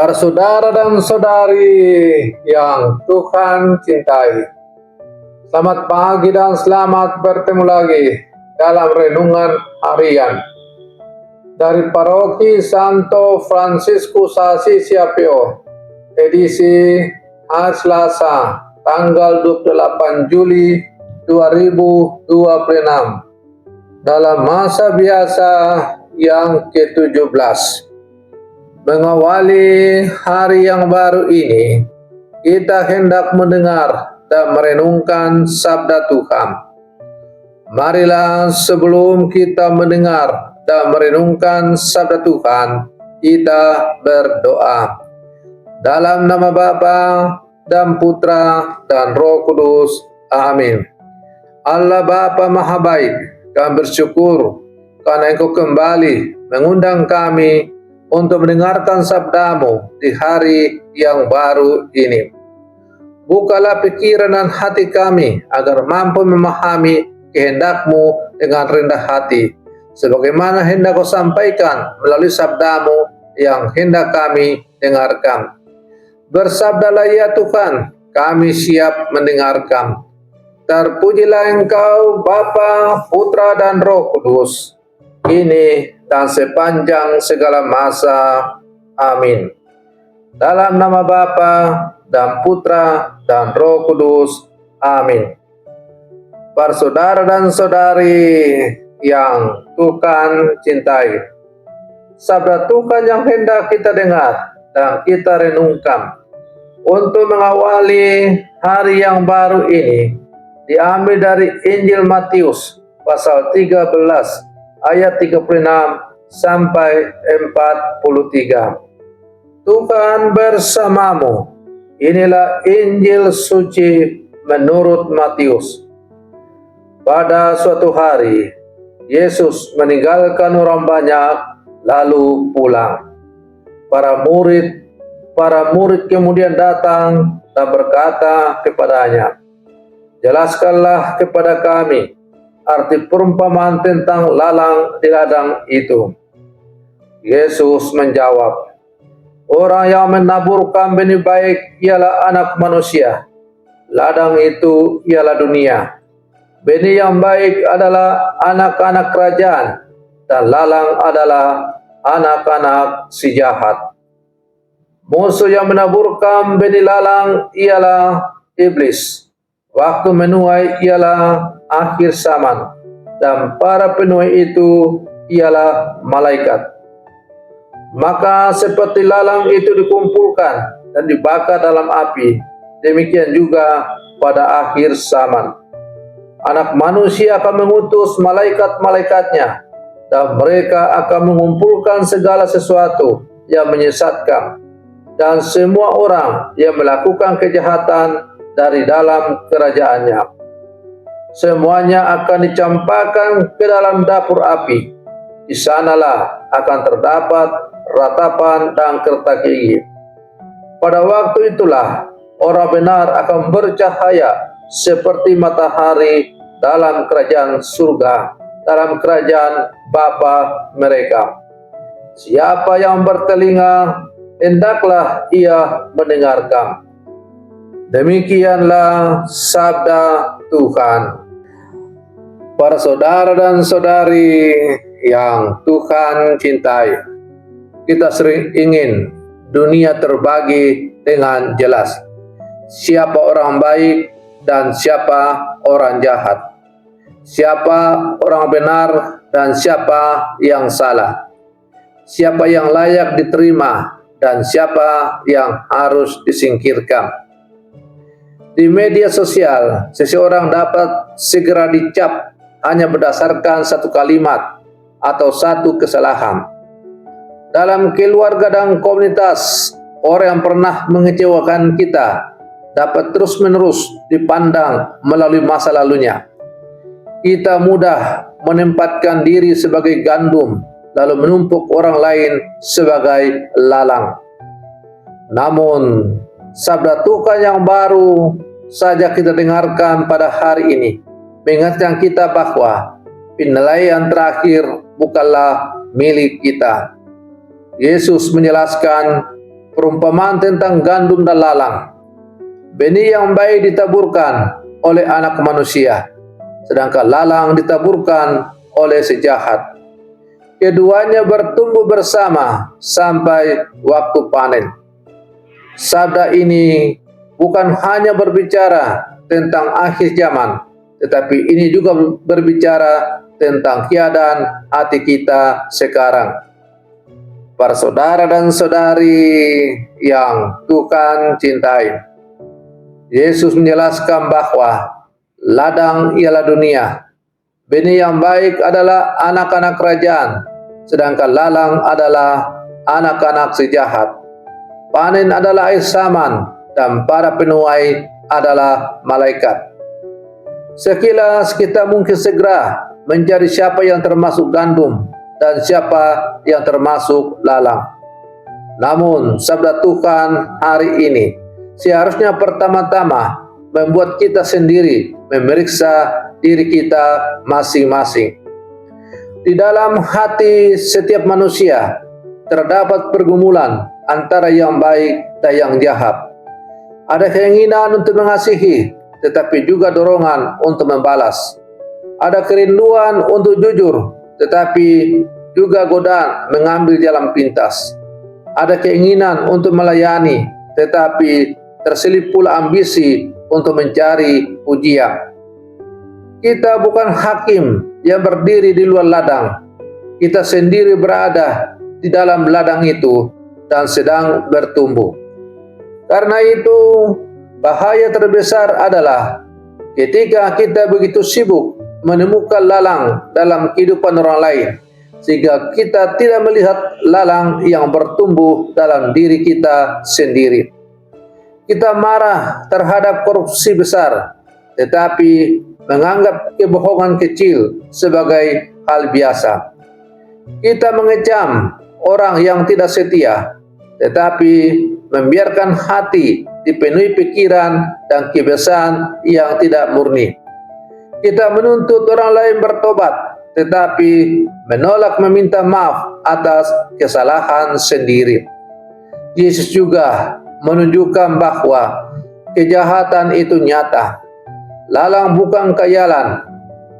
Para saudara dan saudari yang Tuhan cintai, selamat pagi dan selamat bertemu lagi dalam renungan harian dari Paroki Santo Fransiskus Assisi Apio, edisi hari Selasa, tanggal 28 Juli 2026, dalam masa biasa yang ke-17. Mengawali hari yang baru ini, kita hendak mendengar dan merenungkan sabda Tuhan. Marilah sebelum kita mendengar dan merenungkan sabda Tuhan, kita berdoa. Dalam nama Bapa dan Putra dan Roh Kudus. Amin. Allah Bapa Maha Baik, kami bersyukur karena Engkau kembali mengundang kami untuk mendengarkan sabda-Mu di hari yang baru ini. Bukalah pikiran dan hati kami agar mampu memahami kehendak-Mu dengan rendah hati, sebagaimana hendak Kau sampaikan melalui sabda-Mu yang hendak kami dengarkan. Bersabdalah ya Tuhan, kami siap mendengarkan. Terpujilah Engkau Bapa, Putra dan Roh Kudus, kini dan sepanjang segala masa. Amin. Dalam nama Bapa dan Putra dan Roh Kudus. Amin. Para saudara dan saudari yang Tuhan cintai, sabda Tuhan yang hendak kita dengar dan kita renungkan untuk mengawali hari yang baru ini diambil dari Injil Matius pasal 13 ayat 36 sampai 43. Tuhan bersamamu. Inilah Injil suci menurut Matius. Pada suatu hari, Yesus meninggalkan orang banyak lalu pulang. Para murid kemudian datang dan berkata kepadanya, "Jelaskanlah kepada kami arti perumpamaan tentang lalang di ladang itu." Yesus menjawab, "Orang yang menaburkan benih baik ialah Anak Manusia. Ladang itu ialah dunia. Benih yang baik adalah anak-anak kerajaan, dan lalang adalah anak-anak si jahat. Musuh yang menaburkan benih lalang ialah iblis. Waktu menuai ialah akhir zaman, dan para penuai itu ialah malaikat. Maka seperti lalang itu dikumpulkan dan dibakar dalam api, demikian juga pada akhir zaman. Anak Manusia akan mengutus malaikat-malaikatnya, dan mereka akan mengumpulkan segala sesuatu yang menyesatkan, dan semua orang yang melakukan kejahatan dari dalam kerajaannya. Semuanya akan dicampakkan ke dalam dapur api. Di sanalah akan terdapat ratapan dan kerta gigi. Pada waktu itulah orang benar akan bercahaya seperti matahari dalam kerajaan surga, dalam kerajaan Bapa mereka. Siapa yang bertelinga, hendaklah ia mendengarkan." Demikianlah sabda Tuhan. Para saudara dan saudari yang Tuhan cintai, kita sering ingin dunia terbagi dengan jelas. Siapa orang baik dan siapa orang jahat. Siapa orang benar dan siapa yang salah. Siapa yang layak diterima dan siapa yang harus disingkirkan. Di media sosial, seseorang dapat segera dicap hanya berdasarkan satu kalimat atau satu kesalahan. Dalam keluarga dan komunitas, orang yang pernah mengecewakan kita dapat terus-menerus dipandang melalui masa lalunya. Kita mudah menempatkan diri sebagai gandum, lalu menumpuk orang lain sebagai lalang. Namun, sabda Tuhan yang baru saja kita dengarkan pada hari ini mengingatkan kita bahwa penilaian terakhir bukanlah milik kita. Yesus menjelaskan perumpamaan tentang gandum dan lalang. Benih yang baik ditaburkan oleh anak manusia, sedangkan lalang ditaburkan oleh si jahat. Keduanya bertumbuh bersama sampai waktu panen. Sabda ini bukan hanya berbicara tentang akhir zaman, tetapi ini juga berbicara tentang keadaan hati kita sekarang. Para saudara dan saudari yang Tuhan cintai, Yesus menjelaskan bahwa ladang ialah dunia. Benih yang baik adalah anak-anak kerajaan, sedangkan lalang adalah anak-anak si jahat. Panen adalah air saman, dan para penuai adalah malaikat. Sekilas kita mungkin segera mencari siapa yang termasuk gandum dan siapa yang termasuk lalang. Namun sabda Tuhan hari ini seharusnya pertama-tama membuat kita sendiri memeriksa diri kita masing-masing. Di dalam hati setiap manusia terdapat pergumulan antara yang baik dan yang jahat. Ada keinginan untuk mengasihi, tetapi juga dorongan untuk membalas. Ada kerinduan untuk jujur, tetapi juga godaan mengambil jalan pintas. Ada keinginan untuk melayani, tetapi terselip pula ambisi untuk mencari pujian. Kita bukan hakim yang berdiri di luar ladang. Kita sendiri berada di dalam ladang itu dan sedang bertumbuh. Karena itu, bahaya terbesar adalah ketika kita begitu sibuk menemukan lalang dalam kehidupan orang lain, sehingga kita tidak melihat lalang yang bertumbuh dalam diri kita sendiri. Kita marah terhadap korupsi besar, tetapi menganggap kebohongan kecil sebagai hal biasa. Kita mengecam orang yang tidak setia, tetapi membiarkan hati dipenuhi pikiran dan kebiasaan yang tidak murni. Kita menuntut orang lain bertobat, tetapi menolak meminta maaf atas kesalahan sendiri. Yesus juga menunjukkan bahwa kejahatan itu nyata. Lalang bukan khayalan.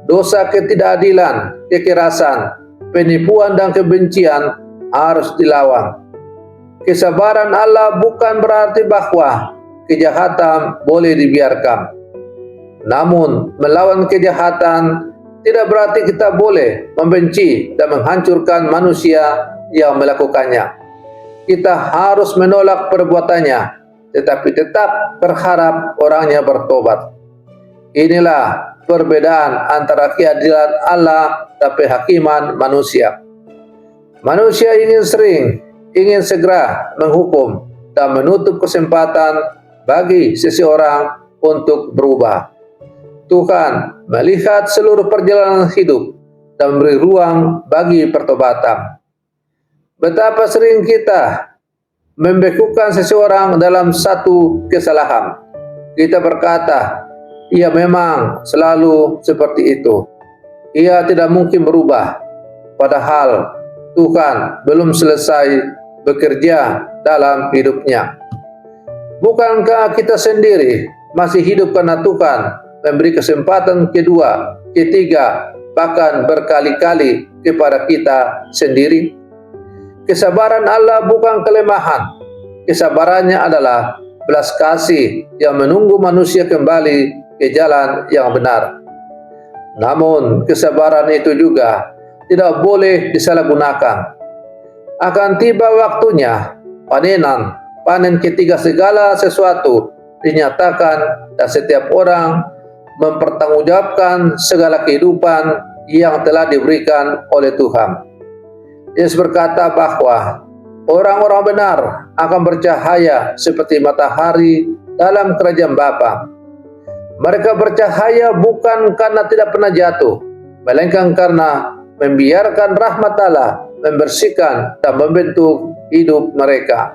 Dosa ketidakadilan, kekerasan, penipuan dan kebencian harus dilawan. Kesabaran Allah bukan berarti bahwa kejahatan boleh dibiarkan. Namun, melawan kejahatan tidak berarti kita boleh membenci dan menghancurkan manusia yang melakukannya. Kita harus menolak perbuatannya, tetapi tetap berharap orangnya bertobat. Inilah perbedaan antara keadilan Allah dan kehakiman manusia. Manusia ingin segera menghukum dan menutup kesempatan bagi seseorang untuk berubah. Tuhan melihat seluruh perjalanan hidup dan memberi ruang bagi pertobatan. Betapa sering kita membekukan seseorang dalam satu kesalahan. Kita berkata, ia memang selalu seperti itu. Ia tidak mungkin berubah. Padahal Tuhan belum selesai bekerja dalam hidupnya. Bukankah kita sendiri masih hidup karena Tuhan memberi kesempatan kedua, ketiga, bahkan berkali-kali kepada kita sendiri? Kesabaran Allah bukan kelemahan. Kesabarannya adalah belas kasih yang menunggu manusia kembali ke jalan yang benar. Namun kesabaran itu juga tidak boleh disalahgunakan. Akan tiba waktunya panen ketika segala sesuatu dinyatakan dan setiap orang mempertanggungjawabkan segala kehidupan yang telah diberikan oleh Tuhan. Yesus berkata bahwa orang-orang benar akan bercahaya seperti matahari dalam kerajaan Bapa. Mereka bercahaya bukan karena tidak pernah jatuh, melainkan karena membiarkan rahmat Allah membersihkan dan membentuk hidup mereka.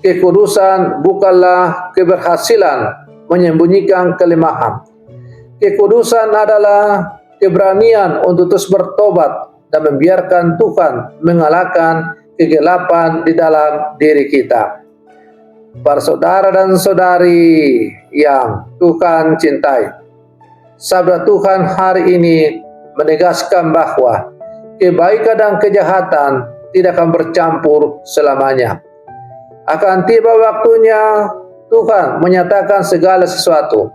Kekudusan bukanlah keberhasilan menyembunyikan kelemahan. Kekudusan adalah keberanian untuk terus bertobat dan membiarkan Tuhan mengalahkan kegelapan di dalam diri kita. para saudara dan saudari yang Tuhan cintai. Sabda Tuhan hari ini menegaskan bahwa kebaikan dan kejahatan tidak akan bercampur selamanya. Akan tiba waktunya Tuhan menyatakan segala sesuatu.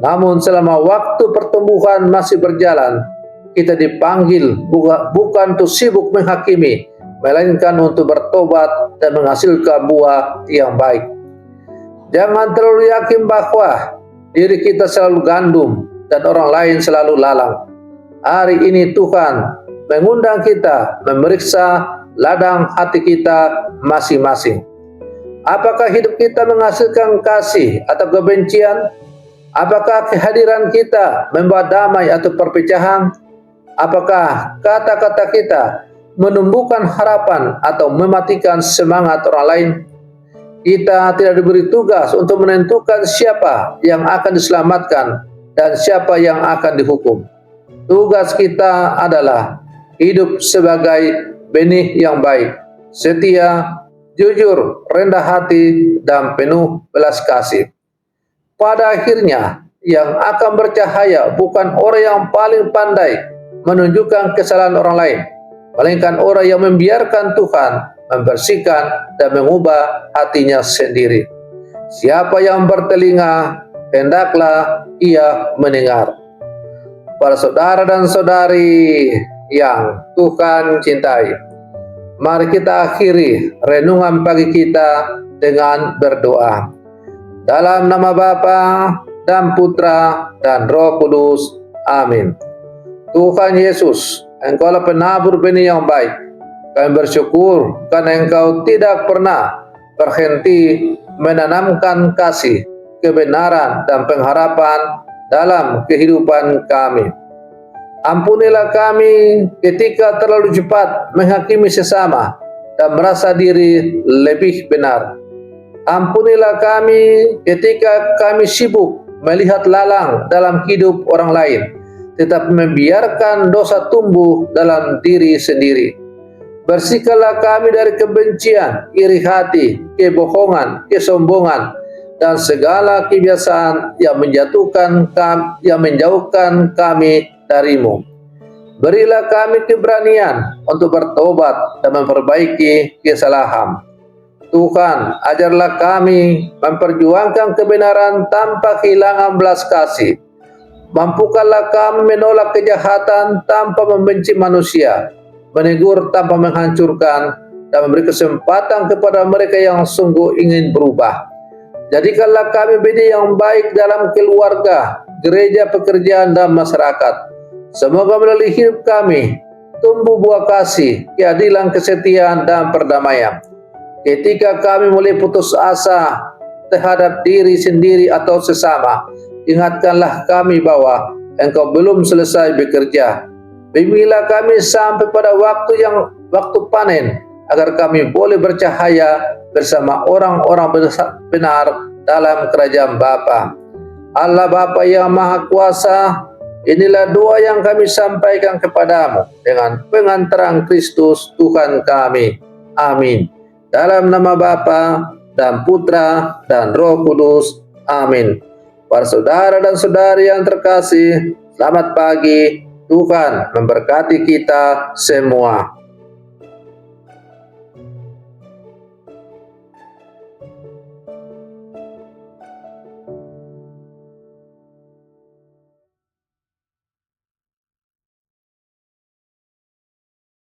Namun selama waktu pertumbuhan masih berjalan, kita dipanggil bukan untuk sibuk menghakimi, melainkan untuk bertobat dan menghasilkan buah yang baik. Jangan terlalu yakin bahwa diri kita selalu gandum dan orang lain selalu lalang. Hari ini Tuhan mengundang kita memeriksa ladang hati kita masing-masing. Apakah hidup kita menghasilkan kasih atau kebencian? Apakah kehadiran kita membawa damai atau perpecahan? Apakah kata-kata kita menumbuhkan harapan atau mematikan semangat orang lain? Kita tidak diberi tugas untuk menentukan siapa yang akan diselamatkan dan siapa yang akan dihukum. Tugas kita adalah hidup sebagai benih yang baik, setia, jujur, rendah hati, dan penuh belas kasih. Pada akhirnya, yang akan bercahaya bukan orang yang paling pandai menunjukkan kesalahan orang lain, melainkan orang yang membiarkan Tuhan membersihkan dan mengubah hatinya sendiri. Siapa yang bertelinga, hendaklah ia mendengar. Para saudara dan saudari yang Tuhan cintai, mari kita akhiri renungan pagi kita dengan berdoa. Dalam nama Bapa dan Putra dan Roh Kudus. Amin. Tuhan Yesus, Engkaulah penabur benih yang baik. Kami bersyukur karena Engkau tidak pernah berhenti menanamkan kasih, kebenaran, dan pengharapan dalam kehidupan kami. Ampunilah kami ketika terlalu cepat menghakimi sesama dan merasa diri lebih benar. Ampunilah kami ketika kami sibuk melihat lalang dalam hidup orang lain, tetap membiarkan dosa tumbuh dalam diri sendiri. Bersihkanlah kami dari kebencian, iri hati, kebohongan, kesombongan, dan segala kebiasaan yang menjauhkan kami darimu. Berilah kami keberanian untuk bertobat dan memperbaiki kesalahan. Tuhan, ajarlah kami memperjuangkan kebenaran tanpa kehilangan belas kasih. Mampukanlah kami menolak kejahatan tanpa membenci manusia, menegur tanpa menghancurkan, dan memberi kesempatan kepada mereka yang sungguh ingin berubah. Jadikanlah kami benih yang baik dalam keluarga, gereja, pekerjaan, dan masyarakat. Semoga melalui hidup kami tumbuh buah kasih, keadilan, kesetiaan, dan perdamaian. Ketika kami mulai putus asa terhadap diri sendiri atau sesama, ingatkanlah kami bahwa Engkau belum selesai bekerja. Bimbinglah kami sampai pada waktu panen, agar kami boleh bercahaya bersama orang-orang benar dalam kerajaan Bapa. Allah Bapa yang Maha Kuasa, inilah doa yang kami sampaikan kepadamu dengan pengantaran Kristus Tuhan kami. Amin. Dalam nama Bapa dan Putra dan Roh Kudus. Amin. Para saudara dan saudari yang terkasih, selamat pagi. Tuhan memberkati kita semua.